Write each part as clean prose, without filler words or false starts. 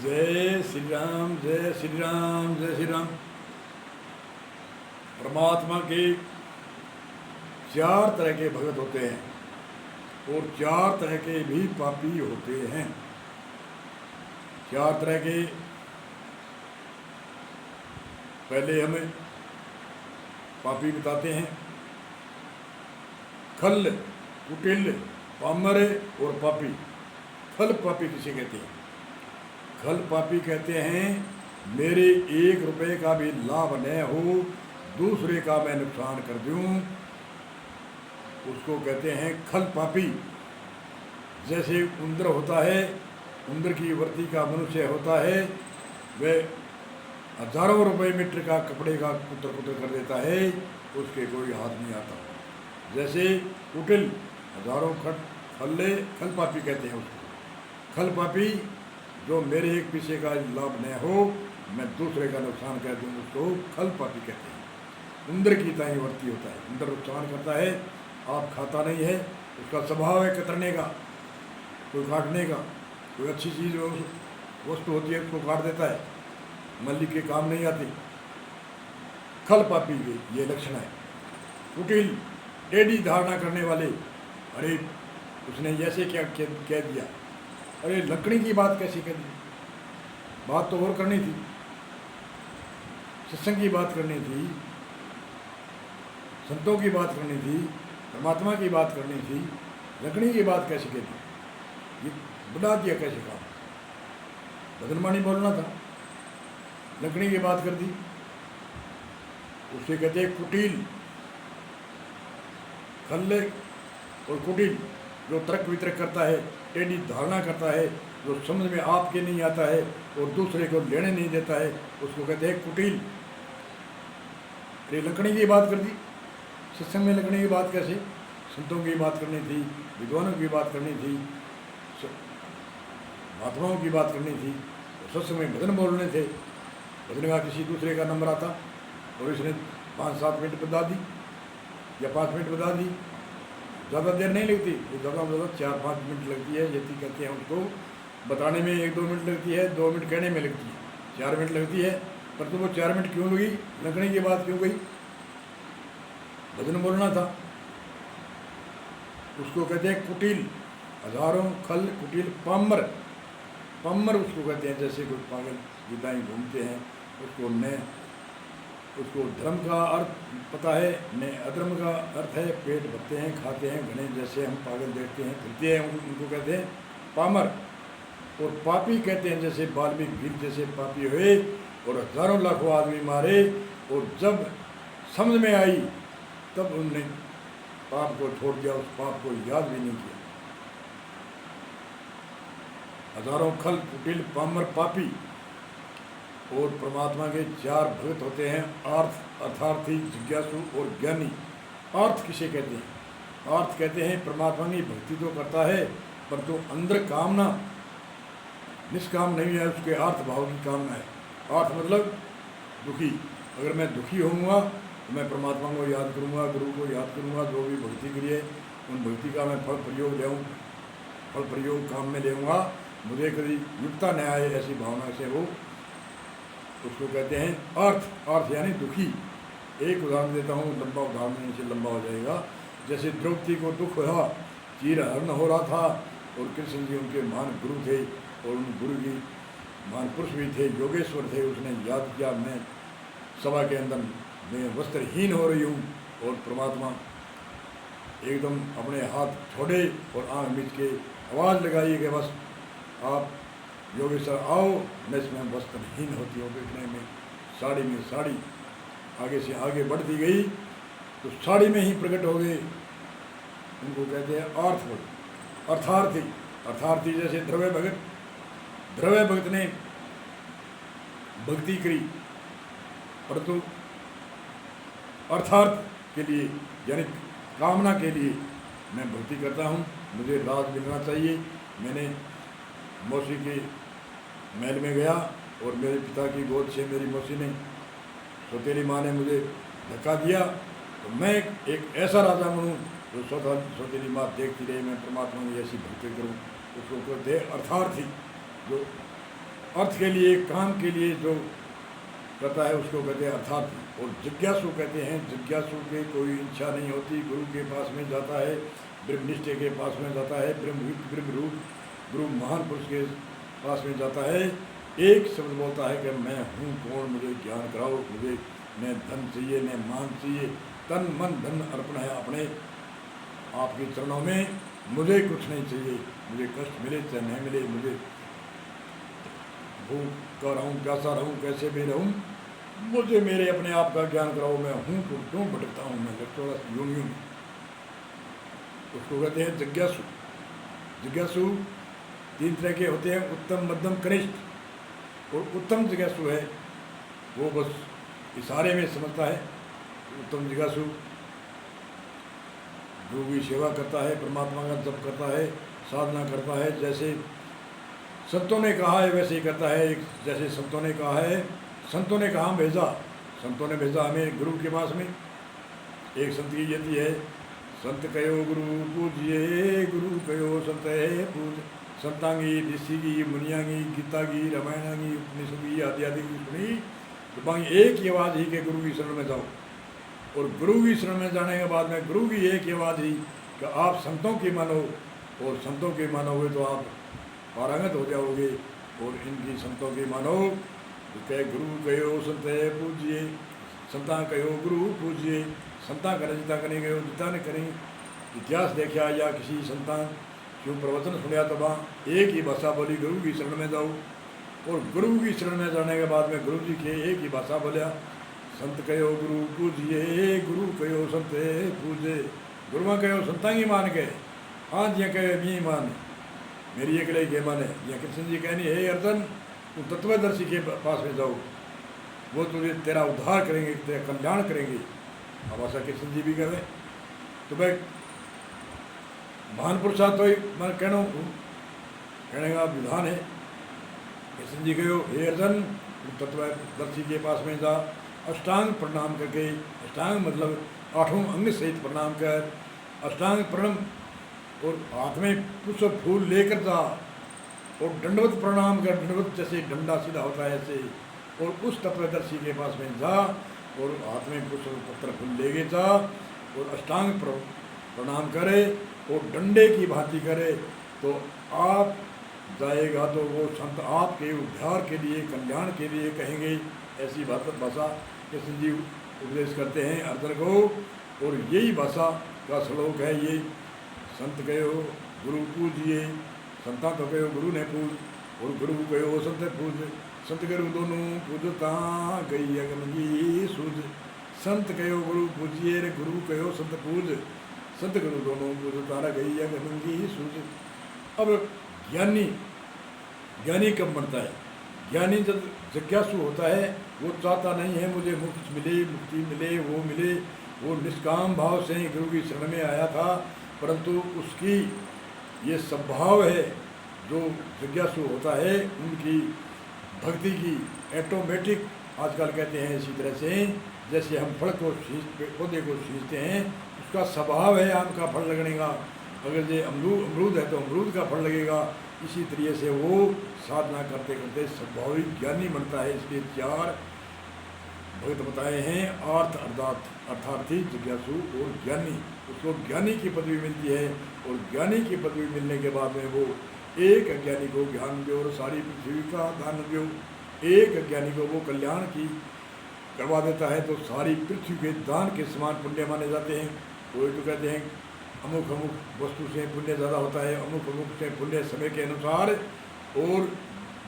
जय श्री राम, जय श्री राम, जय श्री राम। परमात्मा के चार तरह के भगत होते हैं और चार तरह के भी पापी होते हैं। चार तरह के, पहले हमें पापी बताते हैं। खल, कुटिल, पामर और पापी। खल पापी किसे कहते हैं? खल पापी कहते हैं मेरे 1 रुपये का भी लाभ न हो, दूसरे का मैं नुकसान कर दूं, उसको कहते हैं खल पापी। जैसे उंदर होता है, उंदर की वर्ती का मनुष्य होता है, वह हजारों रुपए मीटर का कपड़े का कुतर कुतर कर देता है, उसके कोई हाथ नहीं आता। जैसे कुटिल, हजारों खल पापी कहते हैं उसको। खल पापी जो मेरे 1 पैसे का लाभ न हो, मैं दूसरे का नुकसान कर दूँ, उसको खल पापी कहते हैं। उंदर की ताई वर्ती होता है, उंदर नुकसान करता है, आप खाता नहीं है, उसका स्वभाव है कतरने का, कोई काटने का। कोई अच्छी चीज़ वस्तु होती है उसको काट देता है, मल्लिक के काम नहीं आती। खल पापी के ये लक्षण है। कुटिल, टेढ़ी धारणा करने वाले, अरे उसने जैसे क्या कह दिया, अरे लकड़ी की बात कैसी कर दी, बात तो और करनी थी, सत्संग की बात करनी थी, संतों की बात करनी थी, परमात्मा की बात करनी थी, लकड़ी की बात कैसे कह दी, ये बढ़ा दिया कैसे काम, बदनमानी बोलना था, लकड़ी की बात कर दी। उससे कहते हैं कुटिल। खल्ले और कुटिल जो तर्क वितर्क करता है, टेढ़ी धारणा करता है, जो समझ में आपके नहीं आता है और दूसरे को लेने नहीं देता है, उसको कहते हैं कुटिल। ये लकड़ी की बात कर दी, सत्संग में लकड़ी की बात कैसे? संतों की बात करनी थी, विद्वानों की बात करनी थी, महात्माओं की बात करनी थी, तो सत्संग में भजन बोलने थे। भजन का किसी दूसरे का नंबर आता और इसने 5-7 मिनट बता दी या 5 मिनट बता दी, ज़्यादा देर नहीं लगती, वो ज़्यादा 4-5 मिनट लगती है। जैसी कहते हैं उसको बताने में 1-2 मिनट लगती है, 2 मिनट कहने में लगती है, 4 मिनट लगती है। पर तो वो 4 मिनट क्यों लगी? लकड़ी की बात क्यों गई? भजन बोलना था। उसको कहते हैं कुटिल। हजारों खल कुटिल पामर। पामर उसको कहते हैं जैसे कोई पागल गीताएँ घूमते हैं, उसको धर्म का अर्थ पता है, न अधर्म का अर्थ है, पेट भरते हैं, खाते हैं घने, जैसे हम पागल देखते हैं फिरते हैं, उनको कहते हैं पामर। और पापी कहते हैं जैसे वाल्मीकि भील जैसे पापी हुए और हजारों लाखों आदमी मारे, और जब समझ में आई तब उनने पाप को छोड़ दिया, उस पाप को याद भी नहीं किया। हजारों खल कुटिल पामर पापी। और परमात्मा के 4 भगत होते हैं, अर्थार्थी, जिज्ञासु और ज्ञानी। अर्थ किसे कहते हैं? अर्थ कहते हैं परमात्मा की भक्ति तो करता है, पर तो अंदर कामना निष्काम नहीं है, उसके अर्थ भाव की कामना है। अर्थ मतलब दुखी। अगर मैं दुखी होऊंगा तो मैं परमात्मा को याद करूंगा, गुरु को याद करूंगा, जो भी भक्ति करिए उन भक्ति का मैं फल प्रयोग काम में लेऊँगा, मुझे कभी युक्ता न आए ऐसी भावना से हो, उसको कहते हैं अर्थ। अर्थ यानी दुखी। एक उदाहरण देता हूँ, लंबा उदाहरण नहीं से लंबा हो जाएगा। जैसे द्रौपदी को दुख हुआ, चीरहरण हो रहा था, और कृष्ण जी उनके महान गुरु थे, और उन गुरु जी महान पुरुष भी थे, योगेश्वर थे। उसने याद किया, मैं सभा के अंदर मैं वस्त्रहीन हो रही हूँ, और परमात्मा एकदम अपने हाथ छोड़े और आँख मीच के आवाज़ लगाई कि बस आप योगेश्वर आओ, मैं इसमें वस्त्रहीन होती हूँ। देखने में साड़ी में साड़ी आगे से आगे बढ़ती गई तो साड़ी में ही प्रकट हो गए। उनको कहते हैं अर्थार्थी। अर्थार्थी जैसे ध्रुव भगत ने भक्ति करी, परंतु अर्थार्थ के लिए यानी कामना के लिए मैं भक्ति करता हूँ, मुझे राज मिलना चाहिए। मैंने मौसी के महल में गया और मेरे पिता की गोद से मेरी मौसी ने, सौतेली माँ ने मुझे धक्का दिया, तो मैं एक ऐसा राजा बनूँ जो सौतेली माँ देखती रही, मैं परमात्मा की ऐसी भक्ति करूँ। उसको कहते हैं अर्थार्थी। जो अर्थ के लिए, काम के लिए जो करता है उसको कहते हैं अर्थार्थी। और जिज्ञासु कहते हैं, जिज्ञासु के कोई इच्छा नहीं होती, गुरु के पास में जाता है, ब्रह्मनिष्ठ के पास में जाता है, ब्रह्म रूप गुरु महान पुरुष के पास में जाता है, एक शब्द बोलता है कि मैं हूँ कौन, मुझे ज्ञान कराओ, मुझे न धन चाहिए न मान चाहिए, तन मन धन अर्पण है अपने आपके चरणों में, मुझे कुछ नहीं चाहिए, मुझे कष्ट मिले चाहे नहीं मिले, मुझे भूख का रहूँ, प्यासा रहूँ, कैसे भी रहूँ, मुझे मेरे अपने आप का ज्ञान कराओ, मैं हूँ तो क्यों भटकता हूँ, मैं थोड़ा यूं यूं। उसको कहते हैं जिज्ञासु। जिज्ञासु 3 तरह के होते हैं, उत्तम, मध्यम, कनिष्ठ। और उत्तम जिज्ञासु है वो बस इशारे में समझता है। उत्तम जिज्ञासु गुरु की सेवा करता है, परमात्मा का जप करता है, साधना करता है, जैसे संतों ने कहा है वैसे ही करता है। जैसे संतों ने कहा है, संतों ने कहा भेजा, संतों ने भेजा हमें गुरु के पास में। एक संत की यति है, संत कयो गुरु पूजिए, गुरु कयो संत है पूज। संतांगी, ऋषिगी, मुनियांगी, गीतागी, रामायणागी, उपनिषदी आदि आदि की सुनी तो बाकी एक ही आवाज़ ही कि गुरु की शरण में जाओ। और गुरु की शरण में जाने के बाद में गुरु की एक ही आवाज़ ही कि आप संतों की मानो, और संतों की मानोगे तो आप पारंगत हो जाओगे। और इनकी संतों की मानो तो कहे गुरु कहो संत है पूजिए, संता कहो गुरु पूजिए। संता करें जिता करें गयो जिता ने करें। इतिहास देखा या किसी संतान क्यों प्रवचन सुनिया तो वहाँ एक ही भाषा बोली, गुरु की शरण में जाओ। और गुरु की शरण में जाने के बाद में गुरु जी के एक ही भाषा बोलिया, संत कहो गुरु पूजिए, गुरु कहो संत पूजे। गुरुआ कहो संता की मान के, हाँ जी कहे मी मान, मेरी एक लई के माने। या कृष्ण जी कहनी हे अर्जुन तू तत्वदर्शी के पास में जाओ, वो तुझे तेरा उद्धार करेंगे, तेरा कल्याण करेंगे। अब ऐसा कृष्ण जी भी कहे तो भाई महान पुरुषा तो मैं कहने का विधान है। कृष्ण जी कहो हे अर्जुन तू तत्वदर्शी के पास में जा, अष्टांग प्रणाम करके, अष्टांग मतलब 8 अंग सहित प्रणाम कर, अष्टांग प्रणाम और हाथ में पुष्प फूल लेकर जा, और दंडवत प्रणाम कर, दंडवत जैसे डंडा सीधा होता है ऐसे। और उस तत्वदर्शी के पास में जा और हाथ में पुष्प पत्र फूल लेके जा, और अष्टांग प्रणाम करे और डंडे की भांति करे, तो आप जाएगा तो वो संत आपके उद्धार के लिए, कल्याण के लिए कहेंगे। ऐसी भाषा कृष्ण जी उपदेश करते हैं अर्जुन को। और यही भाषा का श्लोक है ये, संत कहो गुरु पूजिए, संता तो कहो गुरु ने पूज, और गुरु कहो संत पूज। संत गुरु दोनों पूजता गई अगमगी सूझ। संत कहो गुरु पूजिए, गुरु कहो संत पूज, संत गुरु दोनों पूजता गई अगमगी सूझ। अब ज्ञानी, ज्ञानी कब बनता है? ज्ञानी जब जिज्ञासु होता है, वो चाहता नहीं है मुझे मुक्ति मिले, मुक्ति मिले, वो मिले। वो निष्काम भाव से ही गुरु की शरण में आया था, परंतु उसकी ये स्वभाव है जो जिज्ञासु होता है, उनकी भक्ति की ऑटोमेटिक आजकल कहते हैं इसी तरह से जैसे हम फल को पौधे को सींचते हैं, उसका स्वभाव है आम का फल लगने का। अगर ये अमरूद है तो अमरूद का फल लगेगा। इसी तरीके से वो साधना करते करते स्वाभाविक ज्ञानी बनता है। इसलिए 4 भगत बताए हैं, अर्थ अर्थार्थी, जिज्ञासु और ज्ञानी। उसको ज्ञानी की पदवी मिलती है, और ज्ञानी की पदवी मिलने के बाद में वो एक अज्ञानी को ज्ञान दो और सारी पृथ्वी का दान दो। एक अज्ञानी को वो कल्याण की करवा देता है तो सारी पृथ्वी के दान के समान पुण्य माने जाते हैं। कोई तो कहते हैं अमुक अमुक वस्तु से पुण्य ज़्यादा होता है, अमुक अमुक से पुण्य समय के अनुसार और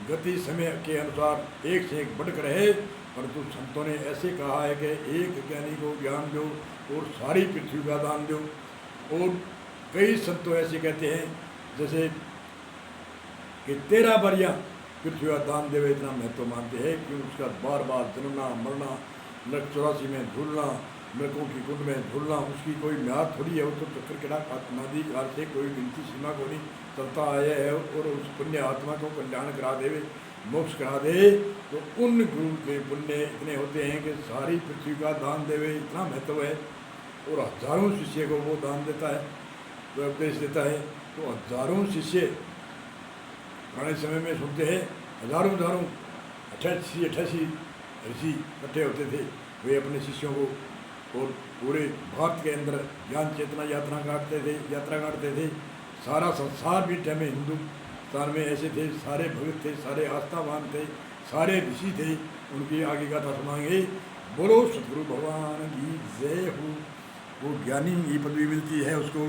गति समय के अनुसार एक से एक बढ़कर है। परंतु संतों ने ऐसे कहा है कि एक ज्ञानी को ज्ञान दो और सारी पृथ्वी का दान दो। और कई संतों ऐसे कहते हैं जैसे कि 13 बारियाँ पृथ्वी का दान देवे इतना महत्व मानते हैं कि उसका बार बार जन्मना मरना, नरक 84 में झूलना, मृतकों की कुंड में झूलना, उसकी कोई म्याद थोड़ी है। वो तो चक्कर किड़ा अनादि काल से कोई गिनती सीमा को नहीं चलता आया है, और उस पुण्य आत्मा को कल्याण करा देवे, मोक्ष करा दे। तो उन गुरु के पुण्य इतने होते हैं कि सारी पृथ्वी का दान देवे इतना महत्व है। और हजारों शिष्य को वो दान देता है, वो उपदेश देता है। तो हजारों शिष्य पुराने समय में सुनते हैं हजारों हजारों 88 ऋषि इकट्ठे होते थे। वे अपने शिष्यों को और पूरे भारत के अंदर ज्ञान चेतना यात्रा काटते थे। सारा संसार भी टाइम में हिंदुस्तान में ऐसे थे, सारे भगत थे, सारे आस्थावान थे, सारे ऋषि थे। उनकी आगे का था सुनाएंगे। बोलो सतगुरु भगवान की जय हो। वो ज्ञानी ये पदवी मिलती है उसको।